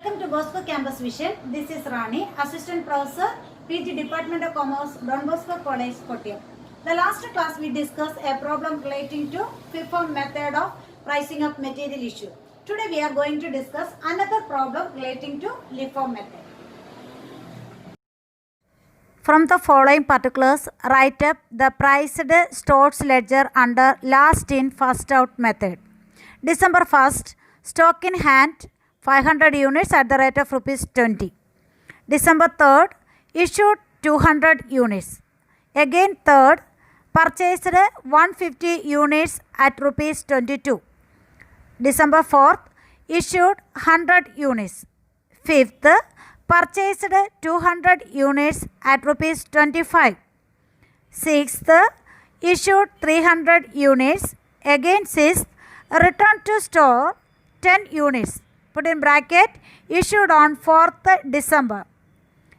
Welcome to Bosco Campus Vision. This is Rani, Assistant Professor, PG Department of Commerce, Don Bosco College, Kottayam. The last class we discussed a problem relating to FIFO method of pricing of material issue. Today we are going to discuss another problem relating to LIFO method. From the following particulars, write up the priced stores ledger under last in first out method. December 1st, stock in hand 500 units at the rate of rupees 20. December 3rd, issued 200 units. Again 3rd, purchased 150 units at rupees 22. December 4th, issued 100 units. 5th, purchased 200 units at rupees 25. 6th, issued 300 units. Again 6th, returned to store 10 units. Put in bracket, issued on 4th December.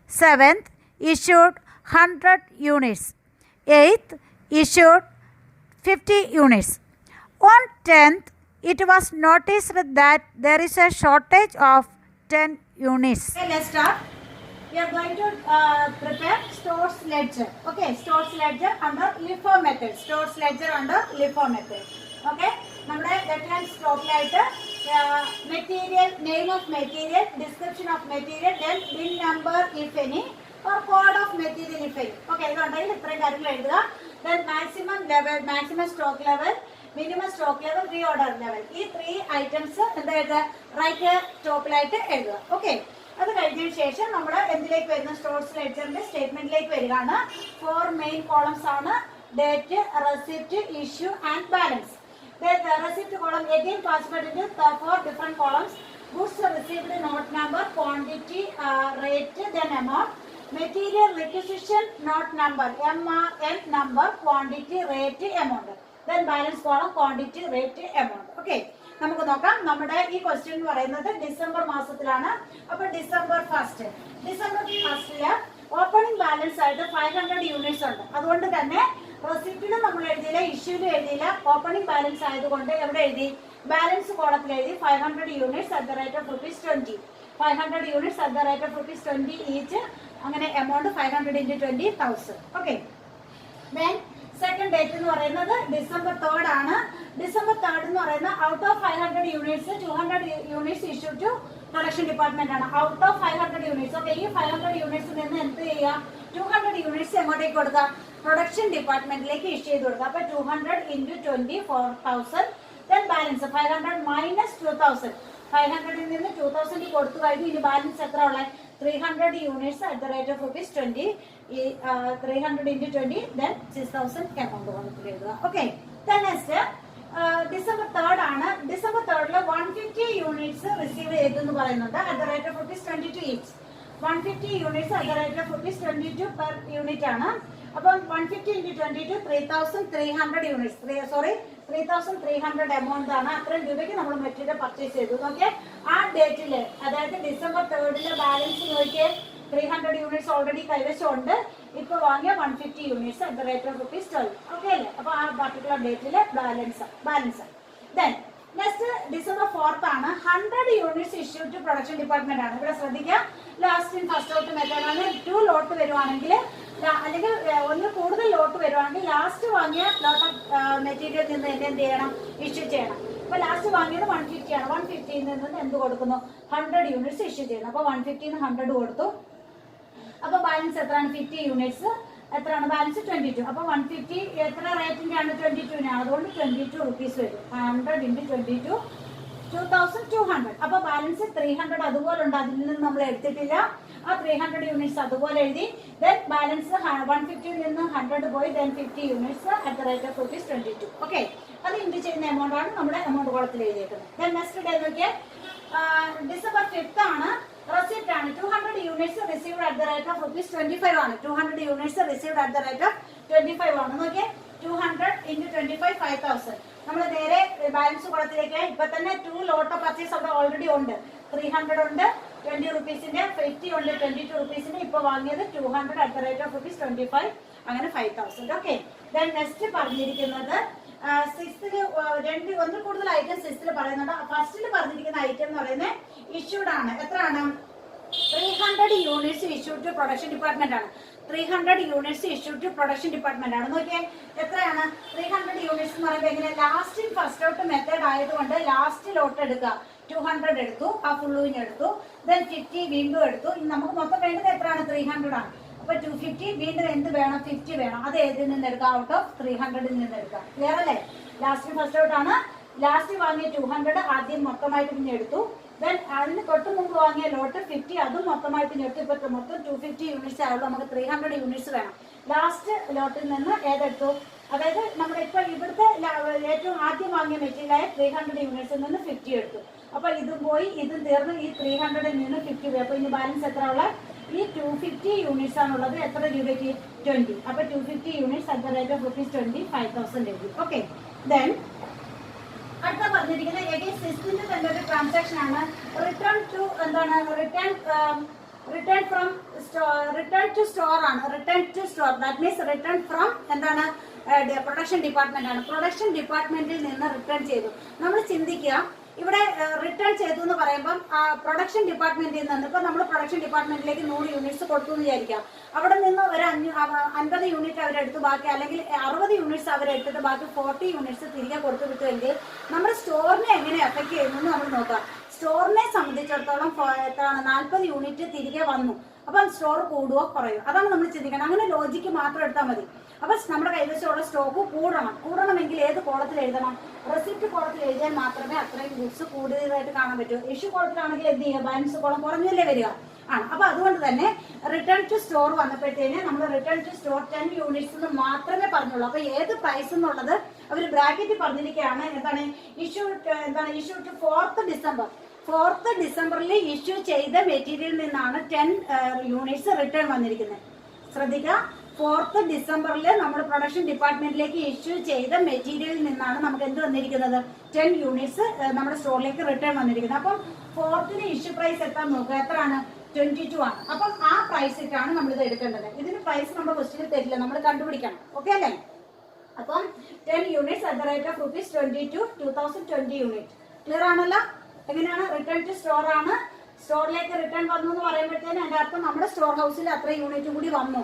7th, issued 100 units. 8th, issued 50 units. On 10th, it was noticed that there is a shortage of 10 units. Okay, let's start. We are going to prepare stores ledger. Okay, stores ledger under LIFO method. Stores ledger under LIFO method. Okay, നമ്മുടെ left hand സ്റ്റോക്കിലായിട്ട് material, name of material, description of material, then bill number if any or code of material if any. Okay, ഇതുണ്ടെങ്കിൽ ഇത്രയും കാര്യങ്ങൾ എഴുതുക. Then maximum level, maximum stock level, minimum stock level, reorder level, ഈ 3 items എന്താ എഴുതുക, right ടോപ്പിലായിട്ട് എഴുതുക. Okay, അത് കഴിഞ്ഞതിന് ശേഷം നമ്മൾ എന്തിലേക്ക് വരുന്ന, സ്റ്റോർസ് ലെഡ്ജറിന്റെ സ്റ്റേറ്റ്മെന്റിലേക്ക് വരികയാണ്. 4 മെയിൻ കോളംസ് ആണ്: date, receipt, issue and balance. Then the receipt column again classified into 4 different columns: goods received, note number, quantity, rate, then amount. Material requisition, note number, MRN number, quantity, rate, amount. Then balance column, quantity, rate, amount. Okay, നമുക്ക് നോക്കാം. നമ്മുടെ ഈ question എന്ന് പറയുന്നത് December മാസത്തിലാണ്. അപ്പോൾ December 1st opening balance ആയിട്ട് 500 units ഉണ്ട്. അതുകൊണ്ട് തന്നെ റെസിപ്റ്റിലും നമ്മൾ എഴുതിയില്ല, ഇഷ്യൂലും എഴുതിയില്ല. ഓപ്പണിംഗ് ബാലൻസ് ആയതുകൊണ്ട് എവിടെ എഴുതി, ബാലൻസ് കോളത്തിൽ എഴുതി 500 units at the rate of rupees 20. 500 units at the rate of rupees 20 each. അങ്ങനെ amount 500 into 20,000. Okay, then second date എന്ന് പറയുന്നത് ഡിസംബർ 3rd ആണ്. ഡിസംബർ 3rd എന്ന് പറയുന്നത് out of 500 units 200 units issue to production department ആണ്. Out of 500 units. Okay, ഈ 500 യൂണിറ്റ്സിൽ നിന്ന് എന്ത് ചെയ്യുക, 200 യൂണിറ്റ്സ് എങ്ങോട്ടേക്ക് കൊടുക്കുക, പ്രൊഡക്ഷൻ ഡിപ്പാർട്ട്മെന്റിലേക്ക് ഇഷ്യൂ ചെയ്ത് കൊടുക്കുക. അപ്പൊ 200 into 20, 4,000. Then balance 500 minus 2,000. 500 നിന്ന് 2,000 കൊടുത്തു കഴിഞ്ഞു. ഇനി ബാലൻസ് എത്ര ഉള്ളത്, 300 units at the rate of rupees 20. 300 into 20, then 6,000 amount കൊടുത്ത് എഴുതുക. Okay, then next December 3rd ആണ്. ഡിസംബർ 3rd 150 യൂണിറ്റ്സ് റിസീവ് ചെയ്തു എന്ന് പറയുന്നുണ്ട് at the rate of rupees 22 each. 150 units at the rate of rupees 22 per unit ആണ്. അപ്പം 150 into 22, 3,300 units. 3,300 amount ആണ്. അത്രയും രൂപയ്ക്ക് നമ്മൾ മെറ്റീരിയൽ പർച്ചേസ് ചെയ്തു. നോക്കിയാൽ ആ ഡേറ്റില്, അതായത് ഡിസംബർ 3rd ബാലൻസ് നോക്കിയാൽ 300 യൂണിറ്റ്സ് ഓൾറെഡി കൈവശമുണ്ട്. ഇപ്പൊ വാങ്ങിയ 150 units at the rate of rupees 12. Okay അല്ലേ? അപ്പൊ ആ പർട്ടിക്കുലർ ഡേറ്റിലെ balance. Then next December 4th ആണ്. 100 units issue to production department ആണ്. ഇവിടെ ശ്രദ്ധിക്കുക, last in first out method ആണ്. 2 ലോട്ട് വരുവാണെങ്കിൽ, അല്ലെങ്കിൽ ഒന്ന് കൂടുതൽ ലോട്ട് വരുവാണെങ്കിൽ ലാസ്റ്റ് വാങ്ങിയ ലോട്ട് ഓഫ് മെറ്റീരിയൽ നിന്ന് എന്ത് ചെയ്യണം, ഇഷ്യൂ ചെയ്യണം. അപ്പൊ ലാസ്റ്റ് വാങ്ങിയത് 150 ആണ്. 150 നിന്ന് എന്ത് കൊടുക്കുന്നു, 100 യൂണിറ്റ്സ് ഇഷ്യൂ ചെയ്യണം. അപ്പൊ 150 100 കൊടുത്തു. അപ്പൊ ബാലൻസ് എത്രയാണ്, 50 യൂണിറ്റ്സ്. എത്രയാണ് ബാലൻസ്, 22. അപ്പൊ 150 എത്ര റേറ്റിന്റെ ആണ്, 22 അതുകൊണ്ട് 22 റുപ്പീസ് വരും. 100 into 22, 2,200. അപ്പൊ ബാലൻസ് 300 അതുപോലെ ഉണ്ട്. അതിൽ നിന്ന് നമ്മൾ എടുത്തിട്ടില്ല. ആ 300 യൂണിറ്റ്സ് അതുപോലെ എഴുതി. ദെൻ ബാലൻസ് 150 നിന്ന് 100 പോയി. Then 50 units at the rate of rupees 22. Okay, അത് ഇൻഡ് ചെയ്യുന്ന എമൗണ്ട് ആണ് നമ്മുടെ എമൗണ്ട് കോളത്തിൽ എഴുതിയേക്കുന്നത്. ദെൻ നെക്സ്റ്റ് ഡേ നോക്കിയാൽ ഡിസംബർ 5th ആണ്. റെസിപ്റ്റ് ആണ്. 200 units received at the rate of rupees 25 ആണ്. 200 units received at the rate of 25 ആണ്. നോക്കിയാൽ 200 into 25, 5,000. നമ്മൾ നേരെ ബാലൻസ് കുളത്തിലേക്ക് ഇപ്പൊ തന്നെ 2 ലോട്ട് പർച്ചേസ് അവിടെ ഓൾറെഡി ഉണ്ട്. 300 ഉണ്ട്, 20 റുപ്പീസിന്റെ, 50 ഉണ്ട്, 22 റുപ്പീസിന്റെ. ഇപ്പൊ വാങ്ങിയത് 200 at the rate of rupees 25. അങ്ങനെ 5,000. ഓക്കെ, ദെൻ നെക്സ്റ്റ് പറഞ്ഞിരിക്കുന്നത് സിക്സ്തിൽ ഒന്നിൽ കൂടുതൽ ഐറ്റം സിക്സ്തിൽ പറയുന്നുണ്ട്. ഫസ്റ്റിൽ പറഞ്ഞിരിക്കുന്ന ഐറ്റം എന്ന് പറയുന്നത് ഇഷ്യൂഡ് ആണ്. എത്രയാണ്? 300 units issued to production department ആണ്. 300 units issued to production department ആണ്. നോക്കിയേ എത്രയാണ് 300 യൂണിറ്റ്സ് എന്ന് പറയുമ്പോൾ എങ്ങനെ? Last in first out method ആയതുകൊണ്ട് ലാസ്റ്റ് ലോട്ട് എടുക്കുക. 200 എടുത്തു, ആ ഫുള്ളുവിന് എടുത്തു, ദെൻ 50 വീണ്ടും എടുത്തു. നമുക്ക് മൊത്തം വേണ്ടത് എത്രയാണ്? 300 ആണ്. അപ്പൊ 250 വീണ്ടും എന്ത് വേണം? 50 വേണം. അത് ഏതിൽ നിന്ന് എടുക്കാം? ഔട്ട് ഓഫ് 300 നിന്ന് എടുക്കാം. ക്ലിയർ അല്ലേ? ലാസ്റ്റ് ഫസ്റ്റ് ഔട്ട് ആണ്. ലാസ്റ്റ് വാങ്ങിയ 200 ആദ്യം മൊത്തമായിട്ട് പിന്നെ എടുത്തു. ദെൻ അതിന് തൊട്ട് മുമ്പ് വാങ്ങിയ ലോട്ട് 50 അതും മൊത്തമായിട്ട് എടുത്തു. ഇപ്പൊ മൊത്തം 250 യൂണിറ്റ്സ് ആയുള്ളൂ. നമുക്ക് 300 യൂണിറ്റ്സ് വേണം. ലാസ്റ്റ് ലോട്ടിൽ നിന്ന് ഏതെടുത്തു? അതായത് നമ്മുടെ ഇപ്പൊ ഇവിടുത്തെ ഏറ്റവും ആദ്യം വാങ്ങിയ മെറ്റീരിയലായ 300 യൂണിറ്റ്സിൽ നിന്ന് 50 എടുത്തു. അപ്പൊ ഇതും പോയി, ഇതും തീർന്ന് ഈ 300 നിന്ന് 50 പോയി. അപ്പൊ ഇനി ബാലൻസ് എത്ര ഉള്ള? ഈ 250 യൂണിറ്റ്സ് ആണുള്ളത്. എത്ര രൂപയ്ക്ക്? 20. അപ്പൊ 250 units at the rate of ₹20, 5,000 എഴുതി. ഓക്കെ. ദെൻ അടുത്ത പറഞ്ഞിരിക്കുന്നത് എഗെയിൻ സിസ്റ്റിന്റെ തന്നെ ഒരു ട്രാൻസാക്ഷൻ ആണ്. റിട്ടേൺ ടു എന്താണ്? റിട്ടേൺ ടു സ്റ്റോർ ആണ്. Return to store that means return from എന്താണ്? പ്രൊഡക്ഷൻ ഡിപ്പാർട്ട്മെന്റ് ആണ്. പ്രൊഡക്ഷൻ ഡിപ്പാർട്ട്മെന്റിൽ നിന്ന് റിട്ടേൺ ചെയ്തു. നമ്മൾ ചിന്തിക്കുക, ഇവിടെ റിട്ടേൺ ചെയ്തു എന്ന് പറയുമ്പം പ്രൊഡക്ഷൻ ഡിപ്പാർട്ട്മെന്റിൽ നിന്ന് ഇപ്പൊ നമ്മൾ പ്രൊഡക്ഷൻ ഡിപ്പാർട്ട്മെന്റിലേക്ക് 100 യൂണിറ്റ്സ് കൊടുത്തു എന്ന് വിചാരിക്കാം. അവിടെ നിന്ന് ഒരു 50 യൂണിറ്റ് അവരെടുത്ത് ബാക്കി, അല്ലെങ്കിൽ 60 യൂണിറ്റ്സ് അവരെടുത്തിട്ട് ബാക്കി 40 യൂണിറ്റ്സ് തിരികെ കൊടുത്തു വിട്ടുവെങ്കിൽ നമ്മുടെ സ്റ്റോറിനെ എങ്ങനെ എഫക്ട് ചെയ്യുന്നു എന്ന് നമ്മൾ നോക്കാം. സ്റ്റോറിനെ സംബന്ധിച്ചിടത്തോളം എത്രയാണ്? 40 യൂണിറ്റ് തിരികെ വന്നു. അപ്പം സ്റ്റോർ കൂടുവോ കുറയോ? അതാണ് നമ്മൾ ചിന്തിക്കണം. അങ്ങനെ ലോജിക്ക് മാത്രം എടുത്താൽ മതി. അപ്പൊ നമ്മുടെ കൈവശമുള്ള സ്റ്റോക്ക് കൂടണമെങ്കിൽ ഏത് കോളത്തിൽ എഴുതണം? റെസിപ്റ്റ് കോളത്തിൽ എഴുതിയാൽ മാത്രമേ അത്രയും ഗുഡ്സ് കൂടുതലായിട്ട് കാണാൻ പറ്റൂ. ഇഷ്യൂ കോളത്തിലാണെങ്കിൽ എന്ത് ചെയ്യുക? ബാലൻസ് കോളം കുറഞ്ഞല്ലേ വരിക ആണ്. അപ്പൊ അതുകൊണ്ട് തന്നെ റിട്ടേൺ ടു സ്റ്റോർ വന്നപ്പോഴത്തേന് നമ്മൾ റിട്ടേൺ ടു സ്റ്റോർ 10 യൂണിറ്റ്സ് എന്ന് മാത്രമേ പറഞ്ഞുള്ളൂ. അപ്പൊ ഏത് പ്രൈസ് എന്നുള്ളത് അവർ ബ്രാക്കറ്റിൽ പറഞ്ഞിരിക്കുകയാണ്. എന്താണ്? Issue to 4th December. 4th ഡിസംബറിൽ ഇഷ്യൂ ചെയ്ത മെറ്റീരിയലിൽ നിന്നാണ് 10 യൂണിറ്റ്സ് റിട്ടേൺ വന്നിരിക്കുന്നത്. ശ്രദ്ധിക്കുക, 4th ഡിസംബറിൽ നമ്മൾ പ്രൊഡക്ഷൻ ഡിപ്പാർട്ട്മെന്റിലേക്ക് ഇഷ്യൂ ചെയ്ത മെറ്റീരിയലിൽ നിന്നാണ് നമുക്ക് എന്ത് വന്നിരിക്കുന്നത്? 10 യൂണിറ്റ്സ് നമ്മുടെ സ്റ്റോറിലേക്ക് റിട്ടേൺ വന്നിരിക്കുന്നത്. അപ്പം 4th ഇഷ്യൂ പ്രൈസ് എത്താൻ നോക്കുക. എത്രയാണ്? 22 ആണ്. അപ്പം ആ പ്രൈസിട്ടാണ് നമ്മൾ ഇത് എടുക്കേണ്ടത്. ഇതിന് പ്രൈസ് നമ്മുടെ ക്വസ്റ്റ്യനിൽ തരില്ല, നമ്മൾ കണ്ടുപിടിക്കണം. ഓക്കെ അല്ലേ? അപ്പം 10 units at the rate of ₹22, 2020 unit. Clear ആണല്ലോ? എങ്ങനെയാണ്? റിട്ടേൺ ടു സ്റ്റോർ ആണ്. സ്റ്റോറിലേക്ക് റിട്ടേൺ വന്നു എന്ന് പറയുമ്പോഴത്തേന് അതിന്റെ അർത്ഥം നമ്മുടെ സ്റ്റോർ ഹൗസിൽ അത്ര യൂണിറ്റ് കൂടി വന്നു.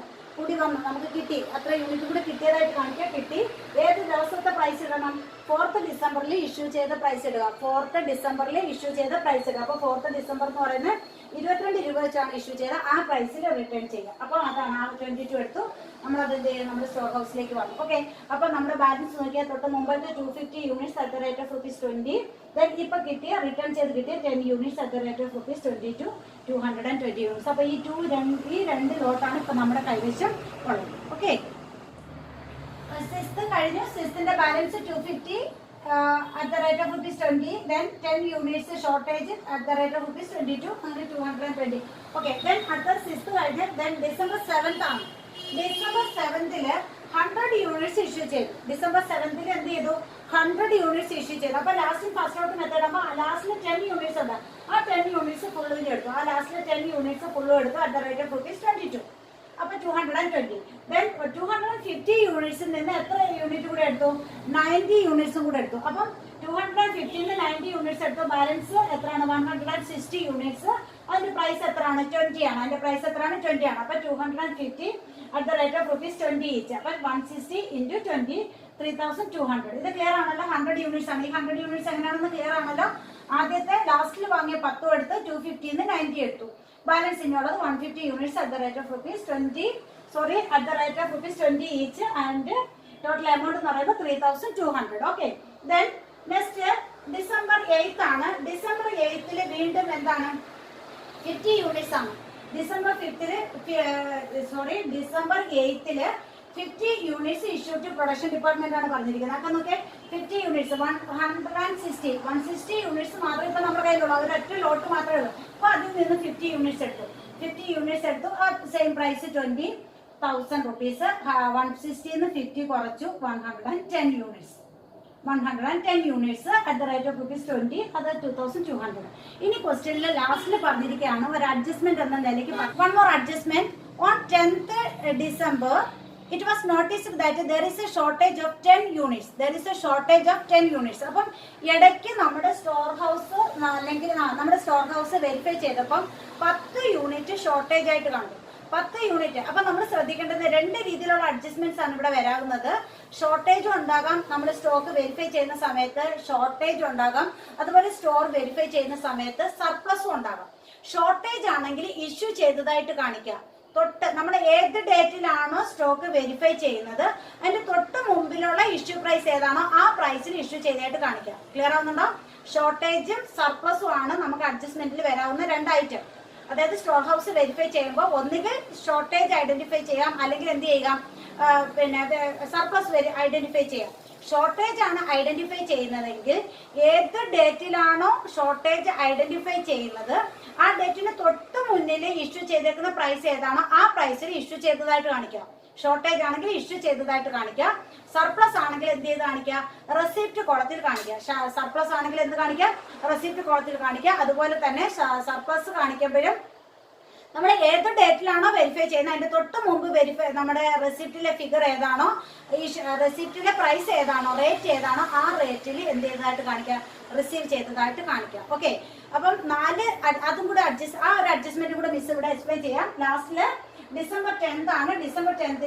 നമുക്ക് കിട്ടി. അത്ര യൂണിറ്റ് കൂടി കിട്ടിയതായിട്ട് കാണിക്കുക. കിട്ടി. ഏത് ദിവസത്തെ പ്രൈസ് ഇടണം? 4th ഡിസംബറിൽ ഇഷ്യൂ ചെയ്ത പ്രൈസ് ഇടുക. 4th ഡിസംബറിൽ ഇഷ്യൂ ചെയ്ത പ്രൈസ് ഇടുക. അപ്പൊ 4th ഡിസംബർ എന്ന് പറയുന്നത് 22 രൂപ വെച്ചാണ് ഇഷ്യൂ ചെയ്ത ആ പ്രൈസിൽ റിട്ടേൺ ചെയ്യുക. അപ്പൊ അതാണ് ആ 22 എടുത്തു. നമ്മൾ അത് എന്ത് ചെയ്യും? നമ്മുടെ സ്റ്റോർ ഹൗസിലേക്ക് വന്നു. ഓക്കെ. അപ്പൊ നമ്മുടെ ബാലൻസ് നോക്കിയാൽ തൊട്ട് മുമ്പത്തെ 250 units at the rate of ₹20. Then ഇപ്പൊ കിട്ടിയ റിട്ടേൺ ചെയ്ത് കിട്ടിയ 10 units at the rate of ₹22, 220 units. അപ്പൊ ഈ രണ്ട് ലോട്ടാണ് ഇപ്പൊ നമ്മുടെ കൈവശം ഉള്ളത്. ഓക്കെ. 6th കഴിഞ്ഞു. 6th balance 250 at the rate of ₹20. Then 10 units shortage at the rate of ₹22, അങ്ങനെ 220. Okay. Then അടുത്ത 6th കഴിഞ്ഞ് then December 7th ആണ്. December 7th 100 യൂണിറ്റ്സ് ഇഷ്യൂ ചെയ്തു. December 7th എന്ത് ചെയ്തു? 100 യൂണിറ്റ്സ് ഇഷ്യൂ ചെയ്തു. അപ്പൊ ലാസ്റ്റ് ഫസ്റ്റ് ഔട്ട് മെത്തേഡ് ആകുമ്പോൾ ലാസ്റ്റിൽ 10 യൂണിറ്റ്സ് ഉണ്ട്. ആ 10 യൂണിറ്റ്സ് ഫുള്ളും എടുത്തു. ആ ലാസ്റ്റിലെ 10 യൂണിറ്റ്സ് ഫുള്ളും എടുത്തു at the rate of ₹22. അപ്പൊ 220. Then 250 യൂണിറ്റ്സിൽ നിന്ന് എത്ര യൂണിറ്റ് കൂടെ എടുത്തു? 90 യൂണിറ്റ്സും കൂടെ എടുത്തു. അപ്പം 250 90 യൂണിറ്റ്സ് എടുത്തു. ബാലൻസ് എത്രയാണ്? 160 യൂണിറ്റ്സ്. അതിന്റെ പ്രൈസ് എത്രയാണ്? 20 ആണ്. അതിന്റെ പ്രൈസ് എത്രയാണ്? 20 ആണ്. അപ്പൊ 250 at the rate of ₹20 each. അപ്പൊ 160 into 20, 3200. ഇത് ക്ലിയർ ആണല്ലോ? 100 യൂണിറ്റ്സ് ആണ്. ഈ 100 യൂണിറ്റ്സ് എങ്ങനെയാണെന്ന് ക്ലിയർ ആണല്ലോ? ആദ്യത്തെ ലാസ്റ്റിൽ വാങ്ങിയ 10 എടുത്ത് 250 90 എടുത്തു. ബാലൻസ് ഇനിയുള്ളത് 150 units at the rate of ₹20 each and total amount എന്ന് പറയുന്നത് 3200. Okay. Then next December 8th ആണ്. December 8th വീണ്ടും എന്താണ്? 50 യൂണിറ്റ്സ് ആണ്. December 8th 50 units issue to production department ആണ് പറഞ്ഞിരിക്കുന്നത്. അപ്പൊ നോക്കെ 50 യൂണിറ്റ്സ് 160 യൂണിറ്റ്സ് മാത്രമേ ഇപ്പൊ നമ്മുടെ കയ്യിലുള്ളൂ. ഒരൊറ്റ ലോട്ട് മാത്രമേ ഉള്ളൂ. അപ്പൊ അതിൽ നിന്ന് 50 യൂണിറ്റ്സ് എടുത്തു. 50 യൂണിറ്റ്സ് എടുത്തു. ആ സെയിം പ്രൈസ് ₹20,000. 160 50 കുറച്ചു 110 units. 110 units at the rate of ₹20. അത് 2200. ഇനി ക്വസ്റ്റ്യനിൽ ലാസ്റ്റിൽ പറഞ്ഞിരിക്കുകയാണ് ഒരു അഡ്ജസ്റ്റ്മെന്റ് എന്ന നിലയ്ക്ക്. One more adjustment. On 10th December it was noticed that there is A shortage of 10 units. അപ്പം ഇടയ്ക്ക് നമ്മുടെ സ്റ്റോർ ഹൗസ് അല്ലെങ്കിൽ നമ്മുടെ സ്റ്റോർ ഹൗസ് വെരിഫൈ ചെയ്തപ്പം 10 യൂണിറ്റ് ഷോർട്ടേജ് ആയിട്ട് കണ്ടു. 10 യൂണിറ്റ്. അപ്പൊ നമ്മൾ ശ്രദ്ധിക്കേണ്ടത് 2 രീതിയിലുള്ള അഡ്ജസ്റ്റ്മെന്റ്സ് ആണ് ഇവിടെ വരാവുന്നത്. ഷോർട്ടേജും ഉണ്ടാകാം, നമ്മൾ സ്റ്റോക്ക് വെരിഫൈ ചെയ്യുന്ന സമയത്ത് ഷോർട്ടേജ് ഉണ്ടാകാം, അതുപോലെ സ്റ്റോർ വെരിഫൈ ചെയ്യുന്ന സമയത്ത് സർപ്ലസും ഉണ്ടാകാം. ഷോർട്ടേജ് ആണെങ്കിൽ ഇഷ്യൂ ചെയ്തതായിട്ട് കാണിക്കാം. തൊട്ട് നമ്മൾ ഏത് ഡേറ്റിലാണോ സ്റ്റോക്ക് വെരിഫൈ ചെയ്യുന്നത് അതിന്റെ തൊട്ട് മുമ്പിലുള്ള ഇഷ്യൂ പ്രൈസ് ഏതാണോ ആ പ്രൈസിൽ ഇഷ്യൂ ചെയ്തതായിട്ട് കാണിക്കാം. ക്ലിയർ ആവുന്നുണ്ടോ? ഷോർട്ടേജും സർപ്ലസും ആണ് നമുക്ക് അഡ്ജസ്റ്റ്മെന്റിൽ വരാവുന്ന 2 ഐറ്റം. അതായത് സ്റ്റോർ ഹൗസ് വെരിഫൈ ചെയ്യുമ്പോൾ ഒന്നുകിൽ ഷോർട്ടേജ് ഐഡന്റിഫൈ ചെയ്യാം, അല്ലെങ്കിൽ എന്ത് ചെയ്യാം, പിന്നെ സർപ്ലസ് ഐഡന്റിഫൈ ചെയ്യാം. ഷോർട്ടേജ് ആണ് ഐഡന്റിഫൈ ചെയ്യുന്നതെങ്കിൽ ഏത് ഡേറ്റിലാണോ ഷോർട്ടേജ് ഐഡന്റിഫൈ ചെയ്യുന്നത് ആ ഡേറ്റിന് തൊട്ട് മുന്നിൽ ഇഷ്യൂ ചെയ്തേക്കുന്ന പ്രൈസ് ഏതാണോ ആ പ്രൈസിൽ ഇഷ്യൂ ചെയ്തതായിട്ട് കാണിക്കാം. ഷോർട്ടേജ് ആണെങ്കിൽ ഇഷ്യൂ ചെയ്തതായിട്ട് കാണിക്കാം. സർപ്ലസ് ആണെങ്കിൽ എന്ത് ചെയ്ത് കാണിക്കുക? റെസിപ്റ്റ് കോളത്തിൽ കാണിക്കുക. സർപ്ലസ് ആണെങ്കിൽ എന്ത് കാണിക്കുക? റെസിപ്റ്റ് കോളത്തിൽ കാണിക്കുക. അതുപോലെ തന്നെ സർപ്ലസ് കാണിക്കുമ്പോഴും നമ്മൾ ഏത് ഡേറ്റിലാണോ വെരിഫൈ ചെയ്യുന്നത് അതിന്റെ തൊട്ട് മുമ്പ് നമ്മുടെ റെസിപ്റ്റിലെ ഫിഗർ ഏതാണോ, ഈ റെസിപ്റ്റിലെ പ്രൈസ് ഏതാണോ, റേറ്റ് ഏതാണോ ആ റേറ്റിൽ എന്ത് ചെയ്തതായിട്ട് കാണിക്കാം? റിസീവ് ചെയ്തതായിട്ട് കാണിക്കാം. ഓക്കെ, അപ്പം 4 അതും കൂടെ ആ ഒരു അഡ്ജസ്റ്റ്മെന്റ് കൂടെ മിസ് ഇവിടെ എക്സ്പ്ലെയിൻ ചെയ്യാം. ലാസ്റ്റില് ഡിസംബർ 10th ആണ്. ഡിസംബർ 10th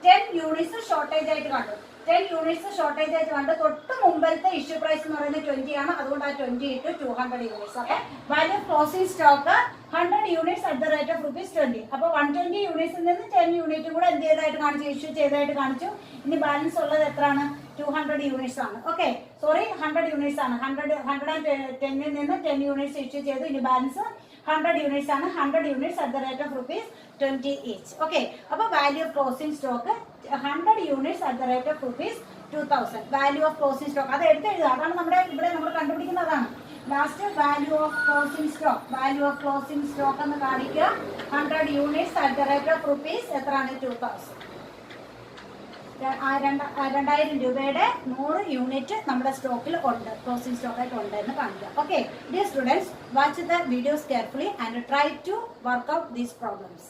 10 യൂണിറ്റ്സ് ഷോർട്ടേജ് ആയിട്ട് കണ്ടു. 10 യൂണിറ്റ്സ് ഷോർട്ടേജ് ആയിട്ട് കണ്ട് തൊട്ട് മുമ്പത്തെ ഇഷ്യൂ പ്രൈസ് എന്ന് പറയുന്നത് 20 ആണ്. അതുകൊണ്ട് ആ 20 × 200 units. Okay, value of closing stock 100 units at the rate of ₹20. അപ്പൊ 120 യൂണിറ്റ്സിൽ നിന്ന് 10 യൂണിറ്റ് കൂടെ എന്ത് ചെയ്തതായിട്ട് കാണിച്ചു? ഇഷ്യൂ ചെയ്തതായിട്ട് കാണിച്ചു. ഇനി ബാലൻസ് ഉള്ളത് എത്രയാണ്? 200 യൂണിറ്റ്സ് ആണ്. ഓക്കെ, സോറി 100 യൂണിറ്റ്സ് ആണ്. 110ൽ നിന്ന് 10 യൂണിറ്റ്സ് ഇഷ്യൂ ചെയ്തു. ഇനി ബാലൻസ് 100 യൂണിറ്റ്സ് ആണ്. 100 units at the rate of ₹20 each. Okay, അപ്പൊ value of closing stock 100 units at the rate of ₹2000. Value of closing stock അത് എടുത്തെഴുതുക. അതാണ് നമ്മുടെ ഇവിടെ നമ്മൾ കണ്ടുപിടിക്കുന്നതാണ്. Last value of closing stock എന്ന് കാണിക്കുക. 100 units at the rate of എത്രയാണ്? 2000. 2000 രൂപയുടെ 100 യൂണിറ്റ് നമ്മുടെ സ്റ്റോക്കിൽ ഉണ്ട്, ക്ലോസിംഗ് സ്റ്റോക്ക് ആയിട്ട് ഉണ്ട് എന്ന് കാണിക്കുക. Okay, dear students, watch the videos carefully and try to work out these problems.